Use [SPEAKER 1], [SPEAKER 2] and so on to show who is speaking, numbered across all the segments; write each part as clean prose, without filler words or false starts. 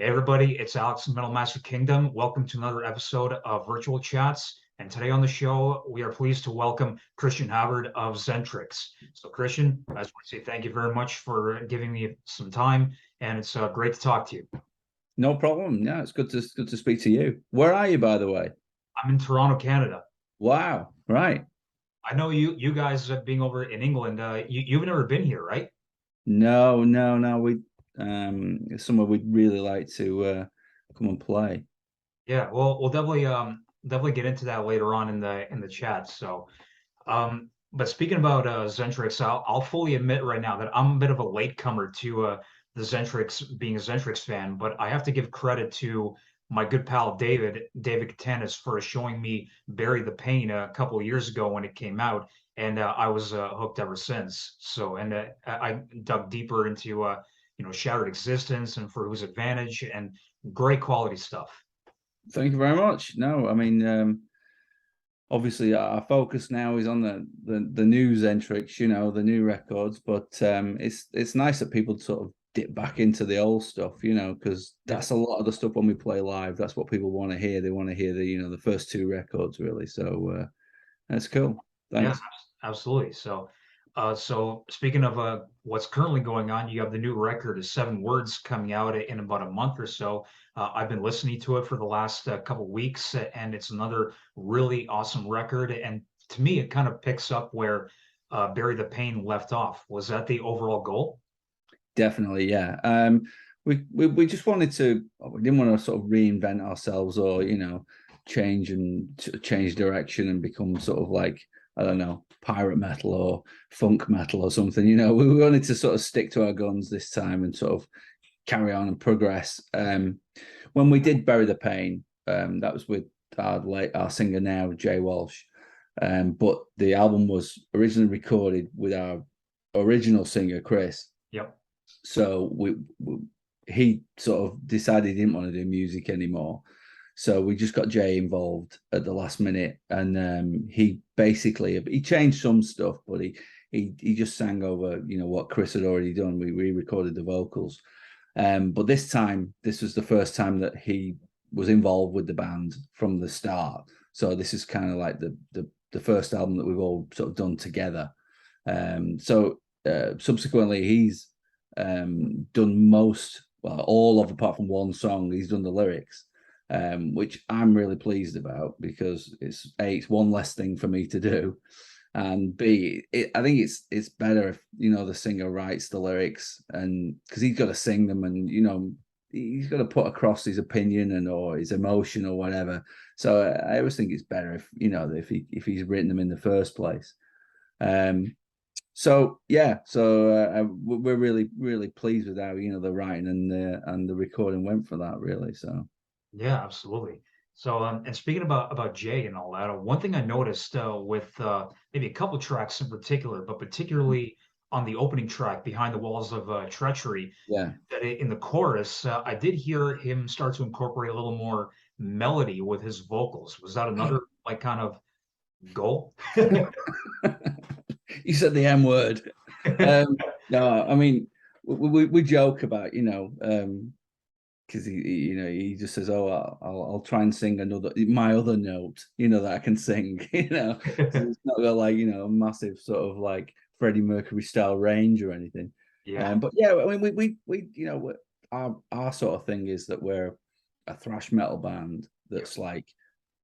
[SPEAKER 1] Hey everybody, it's Alex from Metal Master Kingdom. Welcome to another episode of Virtual Chats. And today on the show, we are pleased to welcome Kristian Havard of Xentrix. So Kristian, I just want to say thank you very much for giving me some time, and it's great to talk to you.
[SPEAKER 2] No problem. Yeah, it's good to speak to you. Where are you, by the way?
[SPEAKER 1] I'm in Toronto, Canada.
[SPEAKER 2] Wow. Right.
[SPEAKER 1] I know you guys being over in England, you've never been here, right?
[SPEAKER 2] No. It's somewhere we'd really like to come and play.
[SPEAKER 1] Yeah, well, we'll definitely get into that later on in the chat. But speaking about Xentrix, I'll fully admit right now that I'm a bit of a latecomer to the Xentrix, being a Xentrix fan. But I have to give credit to my good pal David Katanis, for showing me Bury the Pain a couple of years ago when it came out, and I was hooked ever since. I dug deeper into Shattered Existence and For Whose Advantage, and great quality stuff.
[SPEAKER 2] Thank you very much. No, I mean, obviously our focus now is on the new Xentrix, the new records. But it's nice that people sort of dip back into the old stuff, because
[SPEAKER 1] Yeah.
[SPEAKER 2] that's a lot of the stuff when we play live. That's what people want to hear. They want to hear the first two records really. So that's cool.
[SPEAKER 1] Yeah,
[SPEAKER 2] Thanks.
[SPEAKER 1] absolutely. So speaking of what's currently going on, you have the new record of Seven Words coming out in about a month or so. I've been listening to it for the last couple weeks, and it's another really awesome record. And to me, it kind of picks up where Bury the Pain left off. Was that the overall goal?
[SPEAKER 2] Definitely, yeah. We just wanted to. We didn't want to sort of reinvent ourselves or change direction and become sort of like, I don't know, pirate metal or funk metal or something. We wanted to sort of stick to our guns this time and sort of carry on and progress. When we did Bury the Pain, that was with our singer now, Jay Walsh. But the album was originally recorded with our original singer, Chris.
[SPEAKER 1] Yep.
[SPEAKER 2] So he sort of decided he didn't want to do music anymore. So we just got Jay involved at the last minute, and he changed some stuff, but he just sang over what Chris had already done. We re-recorded the vocals, but this was the first time that he was involved with the band from the start. So this is kind of like the first album that we've all sort of done together. Subsequently, he's done all of, apart from one song, he's done the lyrics, which I'm really pleased about, because it's one less thing for me to do, and B, I think it's better if the singer writes the lyrics, and because he's got to sing them, and he's got to put across his opinion or his emotion or whatever. So I always think it's better if he's written them in the first place. We're really pleased with how the writing and the recording went for that, really. So
[SPEAKER 1] Yeah, absolutely. And speaking about Jay and all that, one thing I noticed with maybe a couple tracks in particular, but particularly on the opening track, Behind the Walls of Treachery,
[SPEAKER 2] yeah.
[SPEAKER 1] that in the chorus, I did hear him start to incorporate a little more melody with his vocals. Was that another like kind of goal?
[SPEAKER 2] You said the M word. No, I mean we joke about because he just says, "Oh, I'll try and sing my other note, that I can sing." So it's not got like a massive sort of like Freddie Mercury style range or anything.
[SPEAKER 1] Yeah.
[SPEAKER 2] But yeah, I mean we our sort of thing is that we're a thrash metal band that's like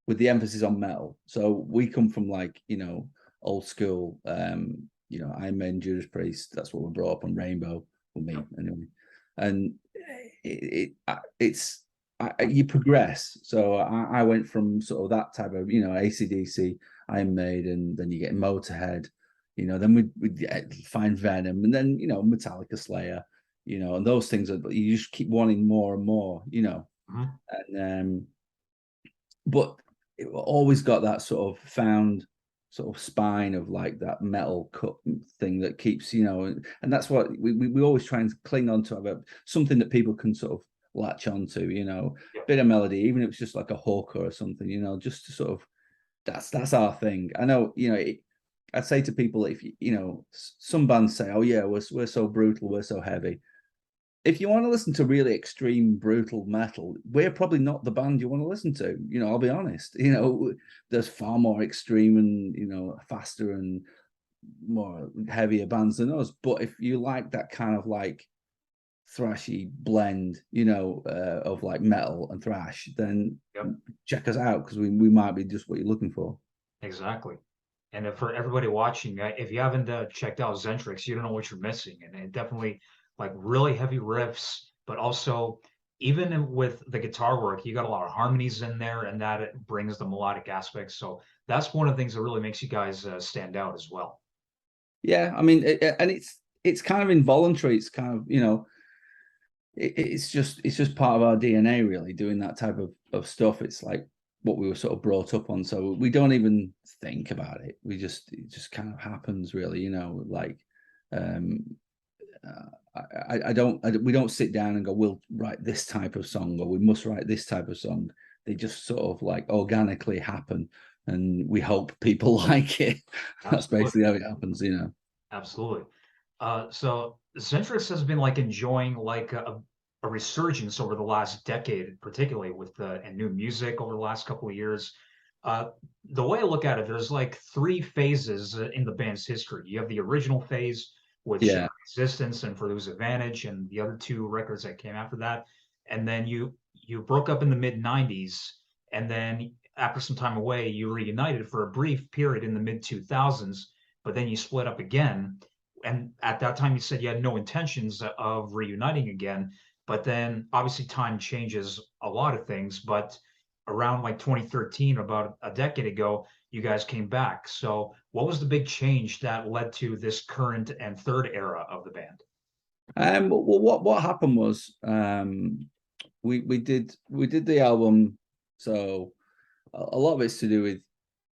[SPEAKER 2] with the emphasis on metal. So we come from like old school. Iron Maiden, Judas Priest. That's what we're brought up on. Rainbow, for me anyway. And you progress. So I went from sort of that type of AC/DC, Iron Maiden, then you get Motorhead, then we find Venom, and then Metallica, Slayer, and those things are, you just keep wanting more and more,
[SPEAKER 1] Mhm.
[SPEAKER 2] and but it always got that sort of found sort of spine of like that metal cut thing that keeps and that's what we always try and cling on to, about something that people can sort of latch onto,
[SPEAKER 1] Yeah.
[SPEAKER 2] bit of melody, even if it's just like a hook or something, just to sort of that's our thing. I know, I'd say to people, if some bands say, oh yeah, we're so brutal, we're so heavy. if you want to listen to really extreme, brutal metal, we're probably not the band you want to listen to. You know, I'll be honest. You know, there's far more extreme and, you know, faster and more heavier bands than us. But if you like that kind of like thrashy blend, you know, of like metal and thrash, then check us out, because we might be just what you're looking for.
[SPEAKER 1] Exactly. And for everybody watching, if you haven't checked out Xentrix, you don't know what you're missing. And it definitely like really heavy riffs, but also with the guitar work, you got a lot of harmonies in there, and that it brings the melodic aspects. So that's one of the things that really makes you guys stand out as well.
[SPEAKER 2] Yeah, I mean, and it's kind of involuntary. It's kind of, you know, it's just part of our DNA, really, doing that type of stuff. It's like what we were sort of brought up on, so we don't even think about it. It just kind of happens, really, you know. Like we don't sit down and go, we'll write this type of song, or we must write this type of song. They just sort of like organically happen, and we hope people like it. That's basically how it happens, you know.
[SPEAKER 1] Absolutely. So Xentrix has been like enjoying like a resurgence over the last decade, particularly with the and new music over the last couple of years. The way I look at it, there's like three phases in the band's history. You have the original phase with
[SPEAKER 2] Yeah.
[SPEAKER 1] Resistance and For Lose Advantage, and the other two records that came after that. And then you broke up in the mid '90s, and then after some time away, you reunited for a brief period in the mid 2000s, but then you split up again. And at that time, you said you had no intentions of reuniting again. But then obviously time changes a lot of things. But around like 2013, about a decade ago, you guys came back. So what was the big change that led to this current and third era of the band?
[SPEAKER 2] Well, what happened was, we did the album. So a lot of it's to do with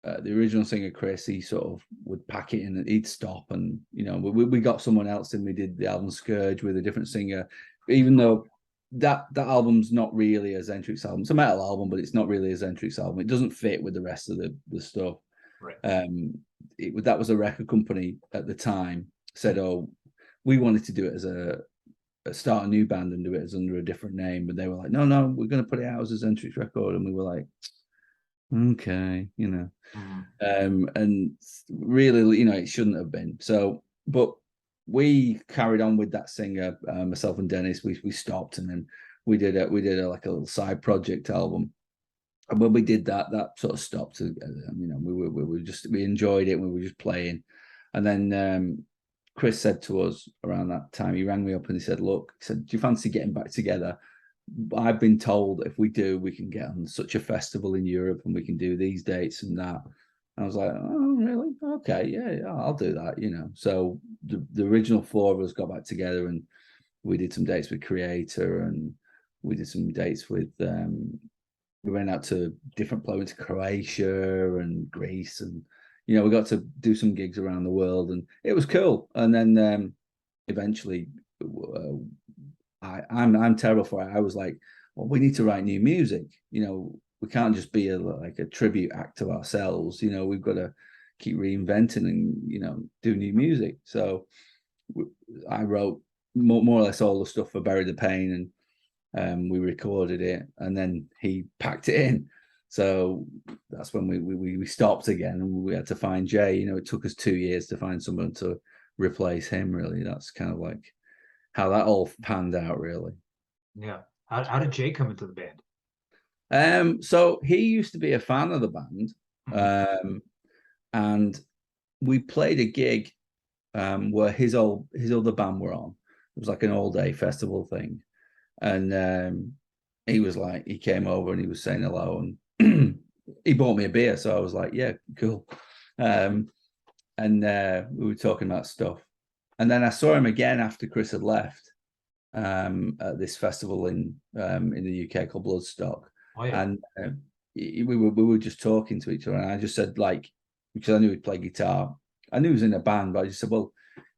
[SPEAKER 2] the original singer Chris. He sort of would pack it in and he'd stop, and you know, we got someone else, and we did the album Scourge with a different singer, even though that album's not really a Xentrix album. It's a metal album, but it's not really a Xentrix album. It doesn't fit with the rest of the stuff.
[SPEAKER 1] Right.
[SPEAKER 2] That was a record company at the time said, oh, we wanted to do it as start a new band and do it as under a different name, but they were like, no, we're going to put it out as a Xentrix record, and we were like, okay, you know. And really, you know, it shouldn't have been. So, but we carried on with that singer, myself and Dennis. We stopped, and then we did like a little side project album. And when we did that sort of stopped. You know, we enjoyed it. We were just playing, and then Chris said to us around that time, he rang me up and he said, look, he said, do you fancy getting back together? I've been told if we do, we can get on such a festival in Europe, and we can do these dates and that. And I was like, oh, really? Okay, yeah, I'll do that, you know. So the original four of us got back together, and we did some dates with Creator, and we did some dates with, we went out to different places, to Croatia and Greece, and, you know, we got to do some gigs around the world, and it was cool. And then eventually, I'm terrible for it. I was like, well, we need to write new music. You know, we can't just be like a tribute act to ourselves. You know, we've got to keep reinventing and, you know, do new music. So I wrote more or less all the stuff for Bury the Pain, and we recorded it, and then he packed it in. So that's when we stopped again, and we had to find Jay. You know, it took us 2 years to find someone to replace him, really. That's kind of like how that all panned out, really.
[SPEAKER 1] Yeah. How did Jay come into the band?
[SPEAKER 2] So he used to be a fan of the band, and we played a gig where his other band were on. It was like an all-day festival thing, and he was like, he came over and he was saying hello, and he bought me a beer, so I was like, yeah, cool. And we were talking about stuff. And then I saw him again after Chris had left, at this festival in the UK called Bloodstock.
[SPEAKER 1] Oh, yeah.
[SPEAKER 2] And we were just talking to each other, and I just said, like, because I knew he'd play guitar, I knew he was in a band, but I just said, well,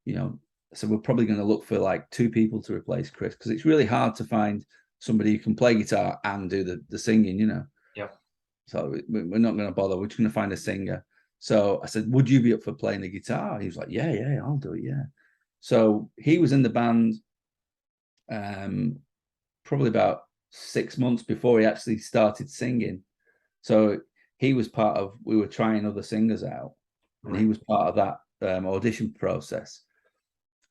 [SPEAKER 2] you know, so we're probably going to look for like 2 people to replace Chris, because it's really hard to find somebody who can play guitar and do the singing, you know.
[SPEAKER 1] Yeah.
[SPEAKER 2] So we're not going to bother. We're just going to find a singer. So I said, would you be up for playing the guitar? He was like, yeah, I'll do it, yeah. So he was in the band probably about 6 months before he actually started singing. So he was part of, we were trying other singers out, and he
[SPEAKER 1] Right.
[SPEAKER 2] was part of that audition process.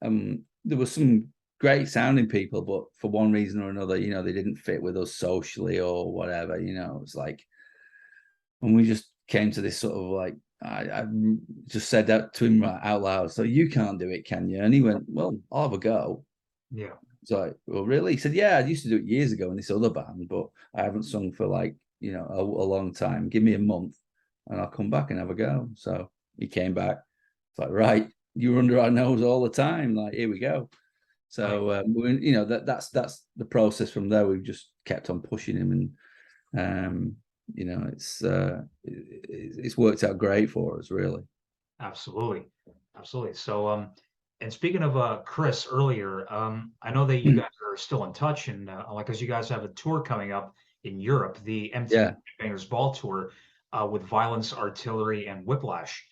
[SPEAKER 2] There were some great sounding people, but for one reason or another, you know, they didn't fit with us socially or whatever, you know. It's like, and we just came to this sort of like, I just said that to him out loud. So you can't do it, can you? And he went, well, I'll have a go.
[SPEAKER 1] Yeah.
[SPEAKER 2] It's like, well, really? He said, yeah, I used to do it years ago in this other band, but I haven't sung for like, you know, a long time. Give me a month and I'll come back and have a go. So he came back. It's like, right, you're under our nose all the time. Like, here we go. So, you know, that's the process from there. We've just kept on pushing him, and, you know, it's worked out great for us, really.
[SPEAKER 1] Absolutely. Absolutely. So, and speaking of Chris earlier, I know that you guys are still in touch, and like, as you guys have a tour coming up in Europe, the MTV
[SPEAKER 2] Yeah,
[SPEAKER 1] Bangers Ball Tour, with Violence, Artillery, and Whiplash.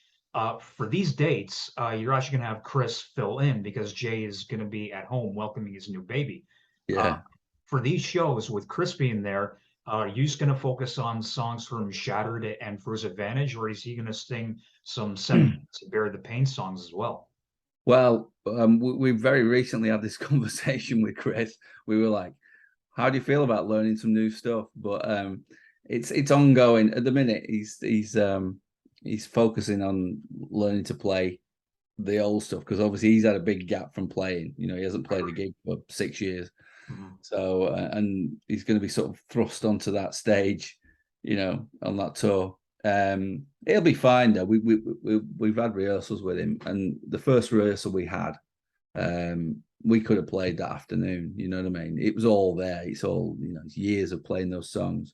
[SPEAKER 1] For these dates, you're actually going to have Chris fill in because Jay is going to be at home welcoming his new baby. Uh,
[SPEAKER 2] yeah.
[SPEAKER 1] for these shows, with Chris being there, are you just going to focus on songs from Shattered and For His Advantage, or is he going to sing some 7 Minutes to Bear the Pain songs as well?
[SPEAKER 2] Well, we very recently had this conversation with Chris. We were like, "How do you feel about learning some new stuff?" But it's ongoing at the minute. He's focusing on learning to play the old stuff because obviously he's had a big gap from playing. You know, he hasn't played a gig for 6 years.
[SPEAKER 1] Mhm.
[SPEAKER 2] So, and he's going to be sort of thrust onto that stage, you know, on that tour. He'll be fine though. We've had rehearsals with him, and the first rehearsal we had, we could have played that afternoon. You know what I mean? It was all there. It's all, you know, it's years of playing those songs.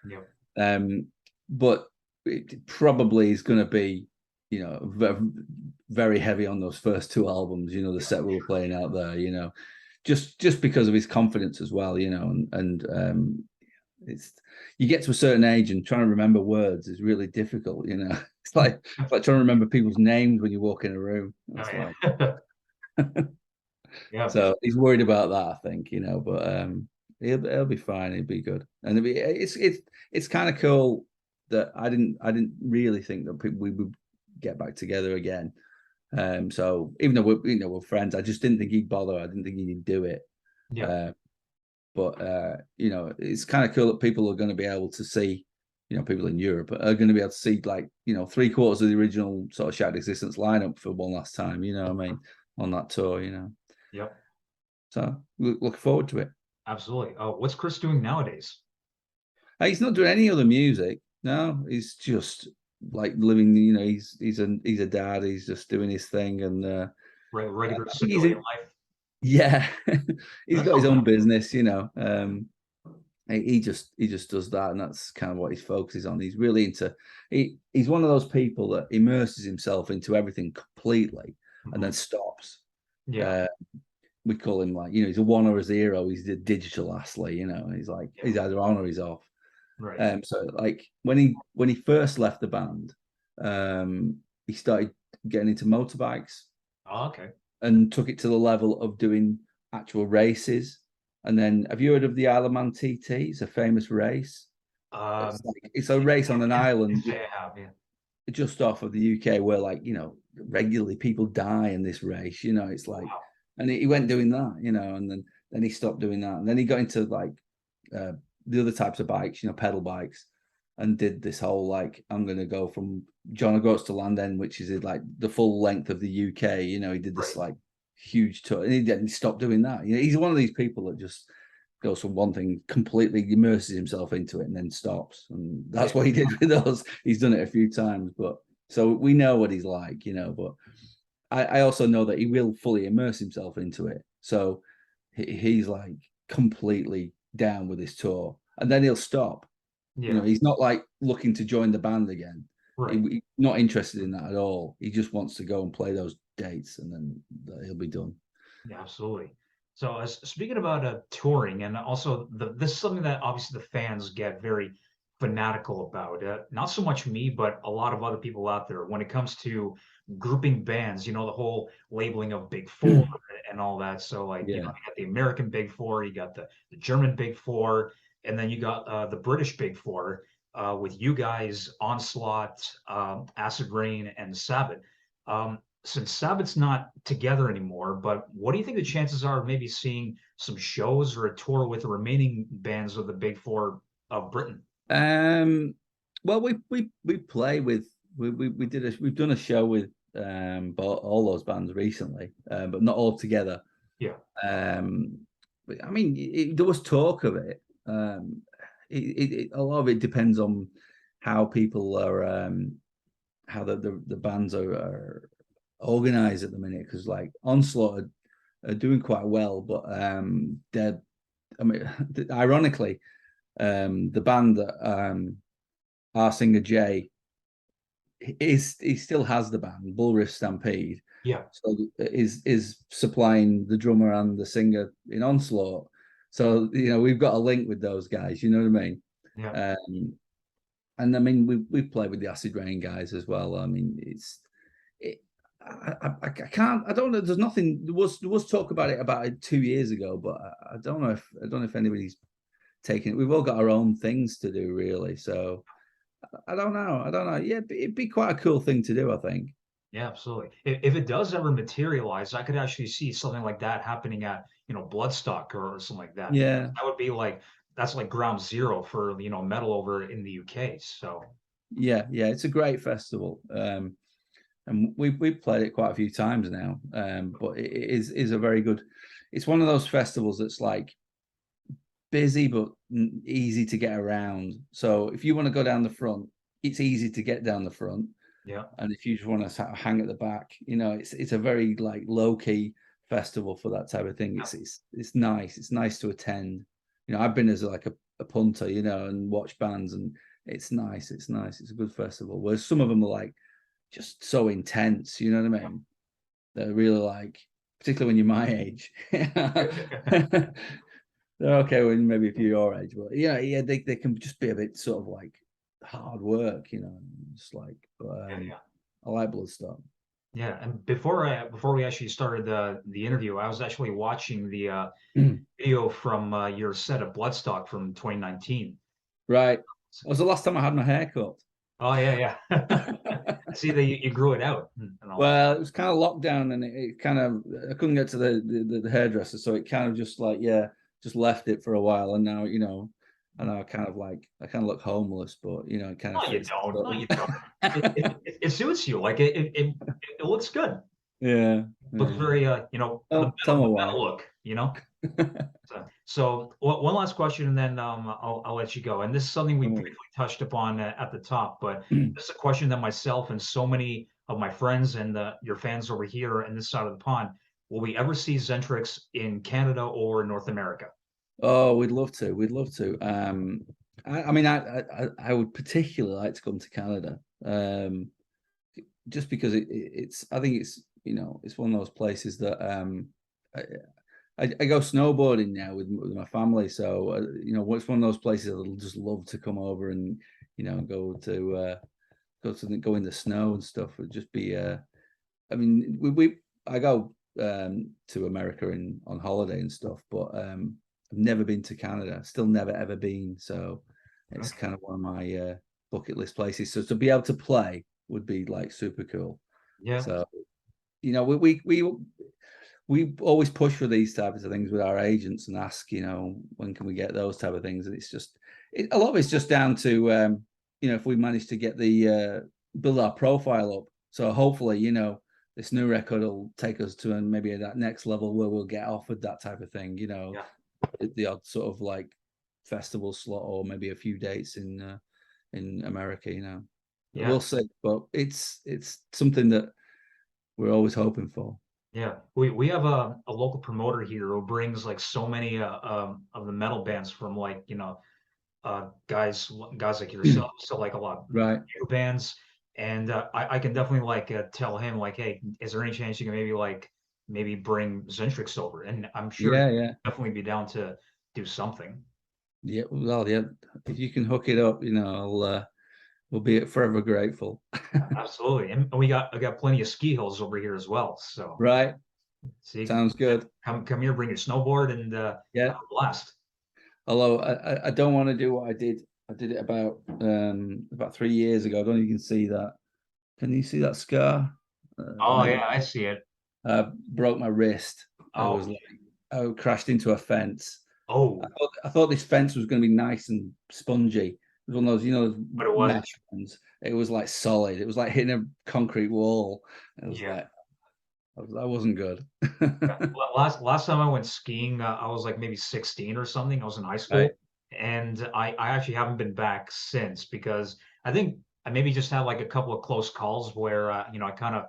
[SPEAKER 1] Yep.
[SPEAKER 2] But it probably is going to be, you know, very heavy on those first 2 albums. You know, the set we were playing out there. You know, just because of his confidence as well. You know, and it's, you get to a certain age and trying to remember words is really difficult. You know, it's like trying to remember people's names when you walk in a room.
[SPEAKER 1] Oh
[SPEAKER 2] It's like,
[SPEAKER 1] yeah. Yeah.
[SPEAKER 2] so he's worried about that, I think, you know, but he'll be fine. He'll be good, and it's kind of cool that I didn't really think that we would get back together again. So even though we're friends, I just didn't think he'd bother. I didn't think he'd do it.
[SPEAKER 1] Yeah.
[SPEAKER 2] Uh, but you know, it's kind of cool that people are going to be able to see, you know, people in Europe are going to be able to see, like, you know, 3/4 of the original sort of Shattered Existence lineup for one last time. You know what I mean, on that tour. You know.
[SPEAKER 1] Yep.
[SPEAKER 2] So look forward to it.
[SPEAKER 1] Absolutely. What's Chris doing nowadays?
[SPEAKER 2] He's not doing any other music. No, he's just like living. You know, he's a dad. He's just doing his thing, and
[SPEAKER 1] Regular
[SPEAKER 2] I think he's
[SPEAKER 1] civilian
[SPEAKER 2] in,
[SPEAKER 1] life.
[SPEAKER 2] yeah, he's
[SPEAKER 1] That's
[SPEAKER 2] got his
[SPEAKER 1] all.
[SPEAKER 2] own business. You know, he just does that, and that's kind of what he focuses on. He's really into. He's one of those people that immerses himself into everything completely, and then
[SPEAKER 1] Mhm.
[SPEAKER 2] stops.
[SPEAKER 1] Yeah.
[SPEAKER 2] Uh, we call him, like, you know, he's a one or a zero. He's the digital Astley, you know. He's like,
[SPEAKER 1] Yeah.
[SPEAKER 2] he's either on or he's off.
[SPEAKER 1] Right.
[SPEAKER 2] So like when he first left the band, he started getting into motorbikes
[SPEAKER 1] Oh, okay.
[SPEAKER 2] and took it to the level of doing actual races. And then, have you heard of the Isle of Man TT? It's a famous race.
[SPEAKER 1] Um,
[SPEAKER 2] It's a race on an
[SPEAKER 1] yeah,
[SPEAKER 2] island
[SPEAKER 1] I have. Yeah.
[SPEAKER 2] just off of the UK where, like, you know, regularly people die in this race. You know, it's
[SPEAKER 1] Oh,
[SPEAKER 2] like,
[SPEAKER 1] wow.
[SPEAKER 2] and he went doing that, you know, and then he stopped doing that, and then he got into like uh, the other types of bikes, you know, pedal bikes, and did this whole like, I'm going to go from John O'Groats to Land End, which is like the full length of the UK. You know, he did this
[SPEAKER 1] Right.
[SPEAKER 2] like huge tour, and he stopped doing that. You know, he's one of these people that just goes from one thing, completely immerses himself into it, and then stops. And
[SPEAKER 1] Yeah.
[SPEAKER 2] that's what he did with us. He's done it a few times, but so we know what he's like, you know. But I also know that he will fully immerse himself into it. So he's like completely down with his tour, and then he'll stop. You know,
[SPEAKER 1] Yeah.
[SPEAKER 2] he's not like looking to join the band again.
[SPEAKER 1] Right.
[SPEAKER 2] He's not interested in that at all. He just wants to go and play those dates, and then he'll be done.
[SPEAKER 1] Yeah, absolutely. So, as speaking about touring, and also this is something that obviously the fans get very fanatical about. Not so much me, but a lot of other people out there when it comes to grouping bands, the whole labeling of Big Four and all that. So like, you
[SPEAKER 2] Yeah.
[SPEAKER 1] got the American Big Four, you got the German Big Four, and then you got the British Big Four with you guys, Onslaught, Acid Rain, and Sabbath. Since Sabbath's not together anymore, but what do you think the chances are of maybe seeing some shows or a tour with the remaining bands of the Big Four of Britain?
[SPEAKER 2] Well, we play with we've done a show with all those bands recently, but not all together.
[SPEAKER 1] Yeah.
[SPEAKER 2] But, I mean, there was talk of it. A lot of it depends on how people are, how the bands are organized at the minute. Because like Onslaught are doing quite well, but they're, I mean, ironically, the band that our singer Jay he still has the band Bull Riff Stampede.
[SPEAKER 1] Yeah.
[SPEAKER 2] So is supplying the drummer and the singer in Onslaught. So we've got a link with those guys. You know what I mean?
[SPEAKER 1] Yeah.
[SPEAKER 2] And I mean we've played with the Acid Rain guys as well. I mean I can't. I don't know. There's nothing. There was talk about it 2 years ago, but I don't know if anybody's taking it. We've all got our own things to do, really. So I don't know. Yeah, it'd be quite a cool thing to do, I think.
[SPEAKER 1] Yeah, absolutely. If it does ever materialize, I could actually see something like that happening at, Bloodstock or something like that.
[SPEAKER 2] Yeah,
[SPEAKER 1] That would be like that's like ground zero for, metal over in the UK. So
[SPEAKER 2] yeah. It's a great festival, and we've played it quite a few times now. But it is a very good. It's one of those festivals that's like busy but easy to get around. So if you want to go down the front, it's easy to get down the front.
[SPEAKER 1] yeah.
[SPEAKER 2] And if you just want to hang at the back, it's a very like low key festival for that type of thing. It's nice. It's nice to attend. I've been as like a punter, and watch bands, and it's nice. It's nice. It's a good festival. Whereas some of them are like just so intense. You know what I mean? They're really like, particularly when you're my age. They're okay when maybe if you're your age, but yeah, they can just be a bit sort of like hard work, just like. But
[SPEAKER 1] Yeah, yeah.
[SPEAKER 2] I like Bloodstock.
[SPEAKER 1] Yeah, and before we actually started the interview, I was actually watching the video from your set of Bloodstock from 2019.
[SPEAKER 2] Right. That was the last time I had my hair cut.
[SPEAKER 1] Oh yeah, yeah. I see that you grew it out and all that.
[SPEAKER 2] Well, it was kind of lockdown, and it kind of I couldn't get to the hairdresser, so it kind of just like just left it for a while, and now and I kind of look homeless, but it kind of
[SPEAKER 1] No, you
[SPEAKER 2] fits.
[SPEAKER 1] don't. No, you don't. It suits you. Like it looks good.
[SPEAKER 2] Yeah.
[SPEAKER 1] Looks very the
[SPEAKER 2] Oh, tell my
[SPEAKER 1] metal
[SPEAKER 2] wife.
[SPEAKER 1] look. So one last question, and then I'll let you go. And this is something we briefly touched upon at the top, but this is a question that myself and so many of my friends and your fans over here in this side of the pond, will we ever see Xentrix in Canada or North America?
[SPEAKER 2] Oh, we'd love to. We'd love to. I mean, I would particularly like to come to Canada, just because it's. I think it's one of those places that I go snowboarding now with my family, so it's one of those places I'll just love to come over and go in the snow and stuff. It'd just be. I mean, I go to America on holiday and stuff, but I've never been to Canada. Still never ever been. So it's kind of one of my bucket list places. So to be able to play would be like super cool.
[SPEAKER 1] Yeah.
[SPEAKER 2] So we always push for these types of things with our agents and ask, when can we get those type of things? And it's just a lot of it's just down to if we manage to get the build our profile up. So hopefully, this new record will take us to maybe that next level where we'll get offered that type of thing, the odd sort of like festival slot or maybe a few dates in America,
[SPEAKER 1] Yeah.
[SPEAKER 2] We'll see. But it's something that we're always hoping for.
[SPEAKER 1] Yeah, we have a local promoter here who brings like so many of the metal bands from like guys like yourself, so like a lot of
[SPEAKER 2] Right.
[SPEAKER 1] new bands, and I can definitely like tell him like, hey, is there any chance you can maybe bring Xentrix over? And I'm sure
[SPEAKER 2] Yeah.
[SPEAKER 1] definitely be down to do something.
[SPEAKER 2] Yeah. Well, yeah. If you can hook it up, We'll be forever grateful.
[SPEAKER 1] Absolutely. And I got plenty of ski hills over here as well. So
[SPEAKER 2] Right.
[SPEAKER 1] see,
[SPEAKER 2] Sounds good.
[SPEAKER 1] come here, bring your snowboard and have
[SPEAKER 2] Yeah.
[SPEAKER 1] a blast.
[SPEAKER 2] Although I don't want to do what I did. I did it about 3 years ago. I don't know if you can see that. Can you see that scar?
[SPEAKER 1] Oh
[SPEAKER 2] Maybe.
[SPEAKER 1] yeah, I see it.
[SPEAKER 2] I broke my wrist. It
[SPEAKER 1] Oh,
[SPEAKER 2] was like I crashed into a fence.
[SPEAKER 1] oh,
[SPEAKER 2] I thought this fence was going to be nice and spongy. It was one of those, those
[SPEAKER 1] but it wasn't.
[SPEAKER 2] mesh ones. It was like solid. It was like hitting a concrete wall. It was
[SPEAKER 1] Yeah.
[SPEAKER 2] like that wasn't good.
[SPEAKER 1] Last time I went skiing, I was like maybe 16 or something. I was in high
[SPEAKER 2] Right.
[SPEAKER 1] school, and I actually haven't been back since because I think I maybe just had like a couple of close calls where I kind of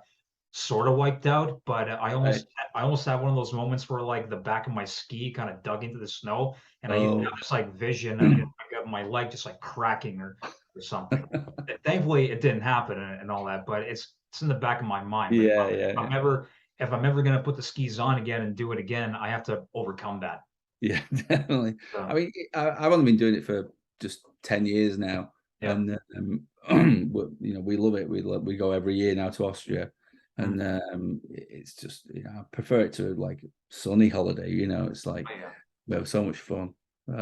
[SPEAKER 1] sort of wiped out, but
[SPEAKER 2] Right.
[SPEAKER 1] I almost had one of those moments where like the back of my ski kind of dug into the snow, and I used to
[SPEAKER 2] Oh.
[SPEAKER 1] have this like vision of like, of my leg just like cracking or something. Thankfully, it didn't happen and all that, but it's in the back of my mind. But
[SPEAKER 2] Yeah,
[SPEAKER 1] if I'm ever gonna put the skis on again and do it again, I have to overcome that.
[SPEAKER 2] yeah, definitely. I
[SPEAKER 1] So
[SPEAKER 2] mean, I've only been doing it for just 10 years now,
[SPEAKER 1] yeah.
[SPEAKER 2] and we love it. We go every year now to Austria,
[SPEAKER 1] Mm.
[SPEAKER 2] and it's just I prefer it to like sunny holiday. It's like
[SPEAKER 1] Oh, yeah.
[SPEAKER 2] we have so much fun.
[SPEAKER 1] Yeah.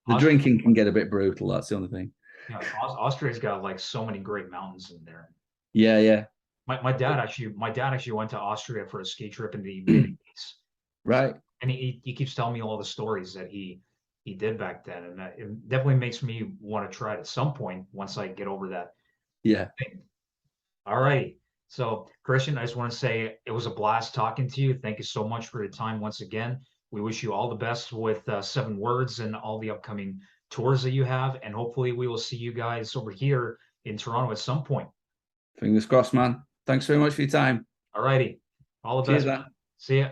[SPEAKER 2] The
[SPEAKER 1] Austria,
[SPEAKER 2] drinking can get a bit brutal. That's the only thing.
[SPEAKER 1] yeah. Austria's got like so many great mountains in there.
[SPEAKER 2] Yeah, yeah.
[SPEAKER 1] My dad actually went to Austria for a ski trip in the mid 80s. So,
[SPEAKER 2] Right.
[SPEAKER 1] and he keeps telling me all the stories that he did back then, and it definitely makes me want to try it at some point once I get over that
[SPEAKER 2] Yeah.
[SPEAKER 1] thing. All right. So, Kristian, I just want to say it was a blast talking to you. Thank you so much for your time once again. We wish you all the best with Seven Words and all the upcoming tours that you have, and hopefully we will see you guys over here in Toronto at some point.
[SPEAKER 2] Fingers crossed, man. Thanks very much for your time.
[SPEAKER 1] All righty. All the
[SPEAKER 2] Cheers,
[SPEAKER 1] best.
[SPEAKER 2] man.
[SPEAKER 1] See ya.